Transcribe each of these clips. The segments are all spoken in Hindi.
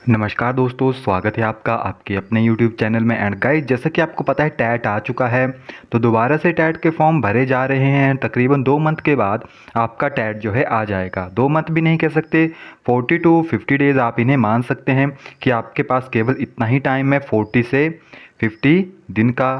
नमस्कार दोस्तों, स्वागत है आपका आपके अपने YouTube चैनल में। एंड गाइस, जैसा कि आपको पता है टैट आ चुका है, तो दोबारा से टैट के फॉर्म भरे जा रहे हैं। तकरीबन 2 मंथ के बाद आपका टैट जो है आ जाएगा। 2 मंथ भी नहीं कह सकते, 40 टू 50 डेज़ आप इन्हें मान सकते हैं कि आपके पास केवल इतना ही टाइम है। 40 से 50 दिन का,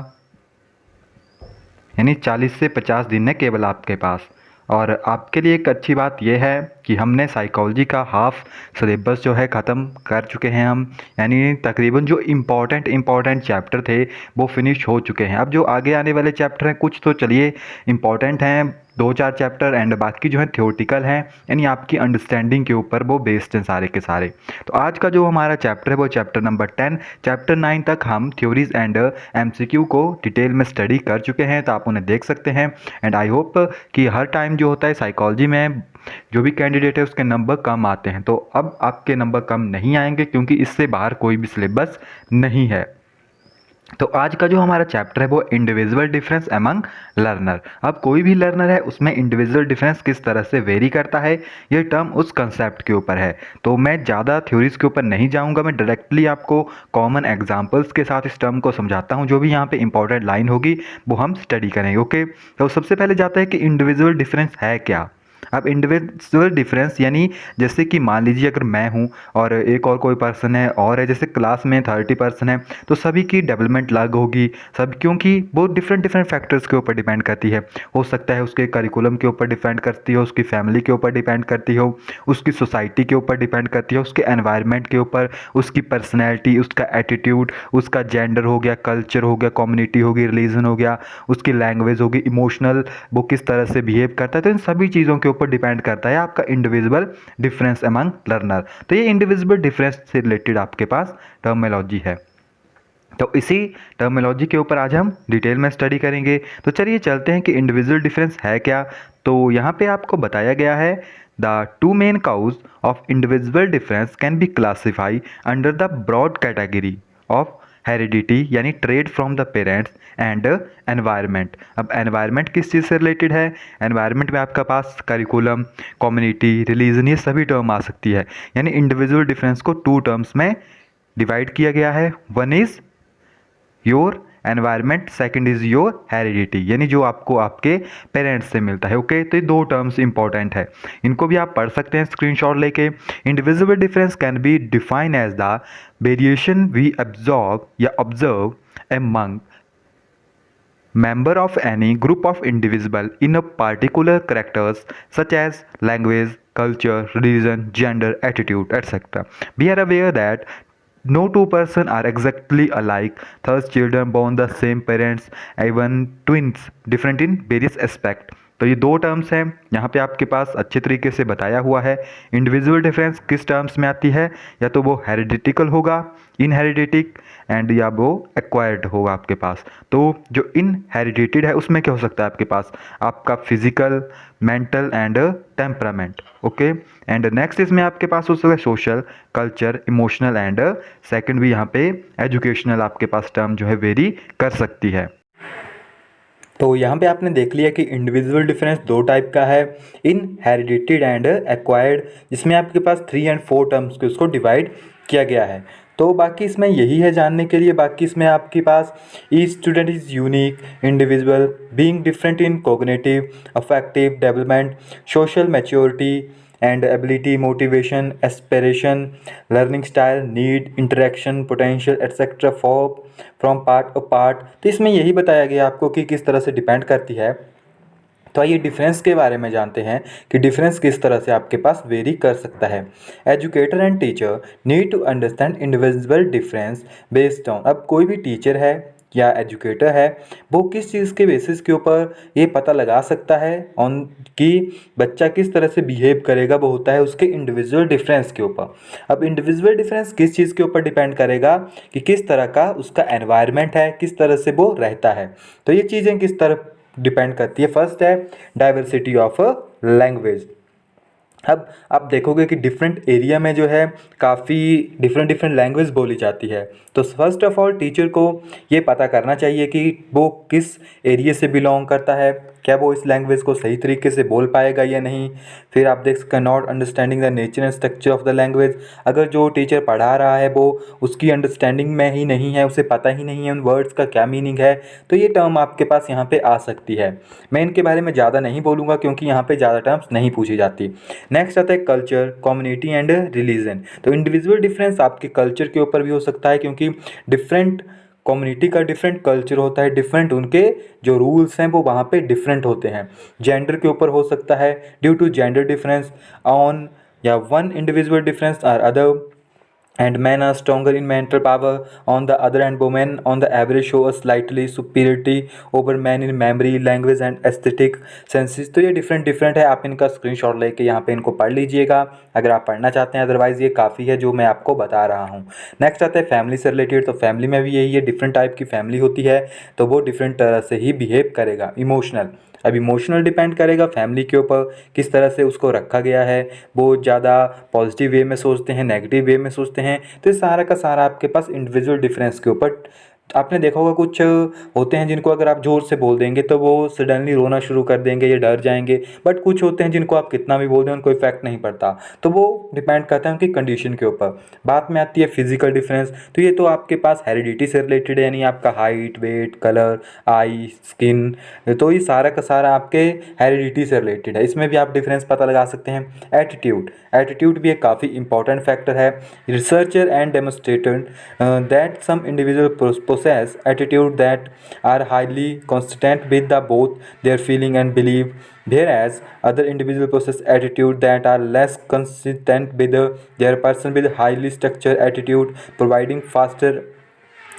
यानी 40 से 50 दिन है केवल आपके पास। और आपके लिए एक अच्छी बात यह है कि हमने साइकोलॉजी का हाफ सिलेबस जो है ख़त्म कर चुके हैं हम, यानी तकरीबन जो इम्पॉर्टेंट चैप्टर थे वो फिनिश हो चुके हैं। अब जो आगे आने वाले चैप्टर हैं कुछ तो चलिए इम्पॉर्टेंट हैं, 2-4 चैप्टर, एंड बाकी जो है थ्योरेटिकल हैं, यानी आपकी अंडरस्टैंडिंग के ऊपर वो बेस्ड हैं सारे के सारे। तो आज का जो हमारा चैप्टर है वो चैप्टर नंबर 10, चैप्टर 9 तक हम थ्योरीज एंड एमसीक्यू को डिटेल में स्टडी कर चुके हैं, तो आप उन्हें देख सकते हैं। एंड आई होप कि हर टाइम जो होता है साइकोलॉजी में जो भी कैंडिडेट है उसके नंबर कम आते हैं, तो अब आपके नंबर कम नहीं आएंगे क्योंकि इससे बाहर कोई भी सिलेबस नहीं है। तो आज का जो हमारा चैप्टर है वो इंडिविजुअल डिफरेंस अमंग लर्नर। अब कोई भी लर्नर है उसमें इंडिविजुअल डिफरेंस किस तरह से वेरी करता है, ये टर्म उस कंसेप्ट के ऊपर है। तो मैं ज़्यादा थ्योरीज के ऊपर नहीं जाऊंगा, मैं डायरेक्टली आपको कॉमन एग्जांपल्स के साथ इस टर्म को समझाता हूँ। जो भी यहाँ पे इंपॉर्टेंट लाइन होगी वो हम स्टडी करेंगे। ओके, तो सबसे पहले जाता है कि इंडिविजुअल डिफरेंस है क्या। अब इंडिविजुअल डिफरेंस यानी जैसे कि मान लीजिए अगर मैं हूँ और एक और कोई पर्सन है और है, जैसे क्लास में 30 पर्सन है, तो सभी की डेवलपमेंट अलग होगी सब, क्योंकि वो डिफरेंट फैक्टर्स के ऊपर डिपेंड करती है। हो सकता है उसके करिकुलम के ऊपर डिपेंड करती हो, उसकी फैमिली के ऊपर डिपेंड करती हो, उसकी सोसाइटी के ऊपर डिपेंड करती है, उसके एनवायरनमेंट के ऊपर, उसकी पर्सनैलिटी, उसका एटीट्यूड, उसका जेंडर हो गया, कल्चर हो गया, कम्युनिटी होगी, रिलीजन हो गया, उसकी लैंग्वेज होगी, इमोशनल वो किस तरह से बिहेव करता है। तो इन सभी चीज़ों के ऊपर डिपेंड करता है आपका इंडिविजुअल डिफरेंस अमंग लर्नर। तो ये इंडिविजुअल डिफरेंस से रिलेटेड आपके पास टर्मिनोलॉजी है। तो इसी टर्मिनोलॉजी के ऊपर आज हम डिटेल में स्टडी करेंगे। तो चलिए चलते हैं कि इंडिविजुअल डिफरेंस है क्या। तो यहाँ पे आपको बताया गया है the two main causes of individual difference can be classified under the broad category of heredity, यानी trait from the parents, and environment. अब एनवायरनमेंट किस चीज़ से रिलेटेड है, एनवायरनमेंट में आपका पास करिकुलम, कम्युनिटी, रिलीजन, ये सभी टर्म आ सकती है। यानी इंडिविजुअल डिफरेंस को 2 टर्म्स में डिवाइड किया गया है। One is your environment, second is your heredity, यानी जो आपको आपके पेरेंट्स से मिलता है। ओके, तो ये 2 टर्म्स इंपॉर्टेंट है, इनको भी आप पढ़ सकते हैं स्क्रीनशॉट लेके। Individual difference can be define as the variation we observe या observe among member of any group of individual in a particular characters such as language, culture, religion, gender, attitude, etc. We are aware that no two persons are exactly alike, thus children born the same parents, even twins, different in various aspects. तो ये 2 टर्म्स हैं यहाँ पे आपके पास अच्छे तरीके से बताया हुआ है। इंडिविजुअल डिफरेंस किस टर्म्स में आती है, या तो वो हेरिडिटिकल होगा, इनहेरिडिटिक, एंड या वो एक्वायर्ड होगा आपके पास। तो जो इनहेरिडिटेड है उसमें क्या हो सकता है आपके पास, आपका physical, mental and temperament. Okay, and next इसमें आपके पास हो सकता है social, culture, emotional, and second भी यहाँ पे एजुकेशनल आपके पास टर्म जो है वेरी कर सकती है। तो यहाँ पे आपने देख लिया कि इंडिविजुअल डिफरेंस 2 टाइप का है, इनहेरिडिटेड एंड एक्वायर्ड, जिसमें आपके पास 3 एंड 4 टर्म्स के उसको डिवाइड किया गया है। तो बाकी इसमें यही है जानने के लिए। बाकी इसमें आपके पास each student is unique, individual, being different in cognitive, affective development, social maturity and ability, motivation, aspiration, learning style, need, interaction, potential, etcetera for from part of part. तो इसमें यही बताया गया आपको कि किस तरह से डिपेंड करती है। तो आइए डिफरेंस के बारे में जानते हैं कि डिफरेंस किस तरह से आपके पास वेरी कर सकता है। Educator and teacher need to understand individual difference based on, अब कोई भी टीचर है या एजुकेटर है वो किस चीज़ के बेसिस के ऊपर ये पता लगा सकता है ऑन कि बच्चा किस तरह से बिहेव करेगा, वो होता है उसके इंडिविजुअल डिफरेंस के ऊपर। अब इंडिविजुअल डिफरेंस किस चीज़ के ऊपर डिपेंड करेगा कि किस तरह का उसका एनवायरनमेंट है, किस तरह से वो रहता है। तो ये चीज़ें किस तरह डिपेंड करती है। फर्स्ट है डाइवर्सिटी ऑफ लैंग्वेज। अब आप देखोगे कि डिफरेंट एरिया में जो है काफ़ी डिफरेंट लैंग्वेज बोली जाती है। तो फर्स्ट ऑफ ऑल टीचर को ये पता करना चाहिए कि वो किस एरिया से बिलोंग करता है, क्या वो इस लैंग्वेज को सही तरीके से बोल पाएगा या नहीं। फिर आप देख सकते हैं not understanding the nature and structure of the language, अगर जो टीचर पढ़ा रहा है वो उसकी अंडरस्टैंडिंग में ही नहीं है, उसे पता ही नहीं है उन वर्ड्स का क्या मीनिंग है, तो ये टर्म आपके पास यहाँ पे आ सकती है। मैं इनके बारे में ज़्यादा नहीं बोलूँगा क्योंकि यहाँ पे ज़्यादा टर्म्स नहीं पूछी जाती। नेक्स्ट आता है कल्चर, कम्युनिटी एंड रिलीजन। तो इंडिविजुअल डिफरेंस आपके कल्चर के ऊपर भी हो सकता है क्योंकि डिफरेंट कम्युनिटी का डिफरेंट कल्चर होता है, डिफरेंट उनके जो रूल्स हैं वो वहाँ पे डिफरेंट होते हैं। जेंडर के ऊपर हो सकता है, due to gender difference on या one individual difference are other and men are stronger in mental power, on the other hand women on the average show a slightly superiority over men in memory, language and aesthetic senses। तो ये डिफरेंट है, आप इनका स्क्रीनशॉट लेके यहाँ पे इनको पढ़ लीजिएगा अगर आप पढ़ना चाहते हैं, अदरवाइज़ ये काफ़ी है जो मैं आपको बता रहा हूँ। नेक्स्ट आता है फैमिली से रिलेटेड। तो फैमिली में भी यही है, डिफरेंट टाइप की फैमिली होती है तो वो डिफरेंट तरह से ही बिहेव करेगा। इमोशनल, अब इमोशनल डिपेंड करेगा फैमिली के ऊपर किस तरह से उसको रखा गया है, वो ज़्यादा पॉजिटिव वे में सोचते हैं, नेगेटिव वे में सोचते हैं, तो ये सारा का सारा आपके पास इंडिविजुअल डिफरेंस के ऊपर। आपने देखा होगा कुछ होते हैं जिनको अगर आप ज़ोर से बोल देंगे तो वो सडनली रोना शुरू कर देंगे या डर जाएंगे, बट कुछ होते हैं जिनको आप कितना भी बोल दें उनको इफेक्ट नहीं पड़ता, तो वो डिपेंड करता है उनकी कंडीशन के ऊपर। बात में आती है फिजिकल डिफरेंस, तो ये तो आपके पास हेरिडिटी से रिलेटेड है, यानी आपका हाइट, वेट, कलर, आई, स्किन, तो ये सारा का सारा आपके हेरिडिटी से रिलेटेड है, इसमें भी आप डिफरेंस पता लगा सकते हैं। एटीट्यूड, एटीट्यूड भी एक काफ़ी इंपॉर्टेंट फैक्टर है। Researcher and demonstrated that some individual possess attitude that are highly consistent with the both their feeling and belief, whereas other individual possess attitude that are less consistent with their person with highly structured attitude, providing faster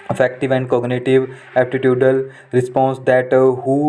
affective and cognitive aptitudinal response that who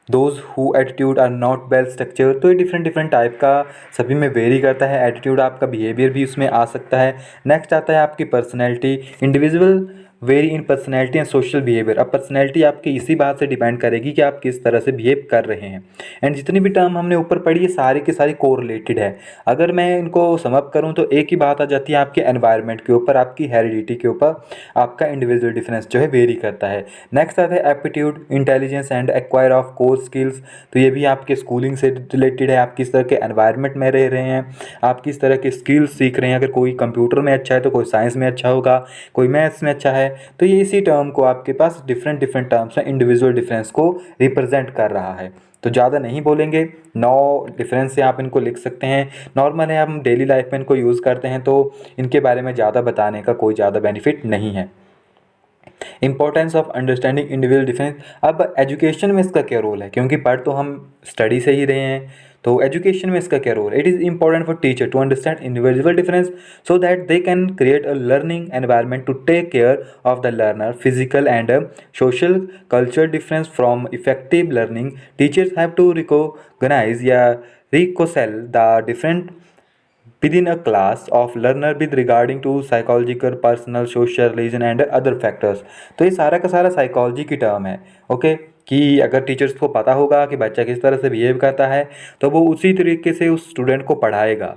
those who attitude are not well structure. तो ये डिफरेंट टाइप का सभी में वेरी करता है, एटीट्यूड आपका बिहेवियर भी उसमें आ सकता है। नेक्स्ट आता है आपकी personality, individual very in personality and social behaviour. अब पर्सनैलिटी आपकी इसी बात से डिपेंड करेगी कि आप किस तरह से बिहेव कर रहे हैं। एंड जितनी भी टर्म हमने ऊपर पढ़ी है सारी की सारी कोरिलेटेड है। अगर मैं इनको समअप करूं तो एक ही बात आ जाती है आपके एनवायरनमेंट के ऊपर, आपकी हेरिडिटी के ऊपर आपका इंडिविजुअल डिफरेंस जो है वेरी करता है। नेक्स्ट आता है aptitude, intelligence and acquire of core skills. तो ये भी आपके स्कूलिंग से रिलेटेड है, आप किस तरह के एनवायरनमेंट में रह रहे हैं, आप किस तरह के स्किल्स सीख रहे हैं। अगर कोई कंप्यूटर में अच्छा है तो कोई साइंस में अच्छा होगा, कोई मैथ्स में अच्छा है, तो ये इसी टर्म को आपके पास डिफरेंट टर्म्स में इंडिविजुअल डिफरेंस को रिप्रेजेंट कर रहा है। तो ज़्यादा नहीं बोलेंगे, 9 डिफरेंस से आप इनको लिख सकते हैं। नॉर्मल है, हम डेली लाइफ में इनको यूज़ करते हैं तो इनके बारे में ज़्यादा बताने का कोई ज़्यादा बेनिफिट नहीं है। Importance of understanding individual difference, अब एजुकेशन में इसका क्या रोल है, क्योंकि पढ़ तो हम स्टडी से ही रहे हैं, तो एजुकेशन में इसका क्या रोल है। It is important for teacher to understand individual difference so that they can create a learning environment to take care of the learner physical and social culture difference from effective learning. Teachers have to recognize या reconcile the different within a class of learner with regarding to psychological, personal, social, religion and other factors। तो ये सारा का सारा साइकोलॉजी की टर्म है, ओके, कि अगर टीचर्स को पता होगा कि बच्चा किस तरह से बिहेव करता है तो वो उसी तरीके से उस स्टूडेंट को पढ़ाएगा।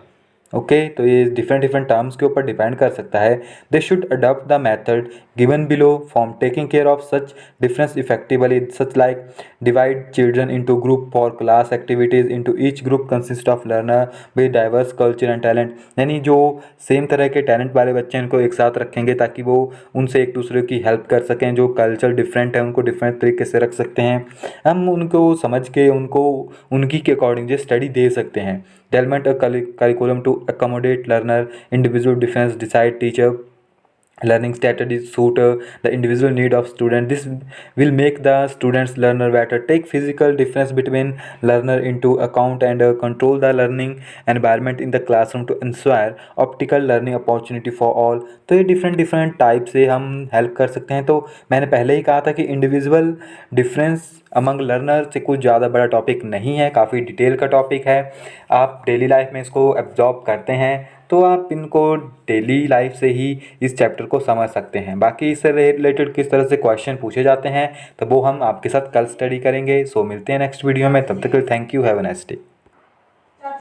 ओके, तो ये डिफरेंट टर्म्स के ऊपर डिपेंड कर सकता है। They should adopt the method given below form taking care of such difference effectively, such like divide children into group for class activities, into each group consist of learner with diverse culture and talent. यानी जो सेम तरह के टैलेंट वाले बच्चे इनको एक साथ रखेंगे ताकि वो उनसे एक दूसरे की हेल्प कर सकें, जो कल्चर डिफरेंट है उनको डिफरेंट तरीके से रख सकते हैं, हम उनको समझ के उनको उनकी के अकॉर्डिंग जो स्टडी दे सकते हैं। Development a curriculum to accommodate learner individual difference, decide teacher learning strategies suit the individual need of student. This will make the students learner better, take physical difference between learner into account and control the learning environment in the classroom to ensure optimal learning opportunity for all। तो ये डिफरेंट टाइप से हम हेल्प कर सकते हैं। तो मैंने पहले ही कहा था कि इंडिविजुअल डिफरेंस अमंग लर्नर से कुछ ज़्यादा बड़ा टॉपिक नहीं है, काफ़ी डिटेल का टॉपिक है। आप डेली लाइफ में इसको एब्जॉर्ब करते हैं तो आप इनको डेली लाइफ से ही इस चैप्टर को समझ सकते हैं। बाकी इससे रिलेटेड किस तरह से क्वेश्चन पूछे जाते हैं तो वो हम आपके साथ कल स्टडी करेंगे। सो मिलते हैं नेक्स्ट वीडियो में, तब तक के लिए thank you, have a nice day.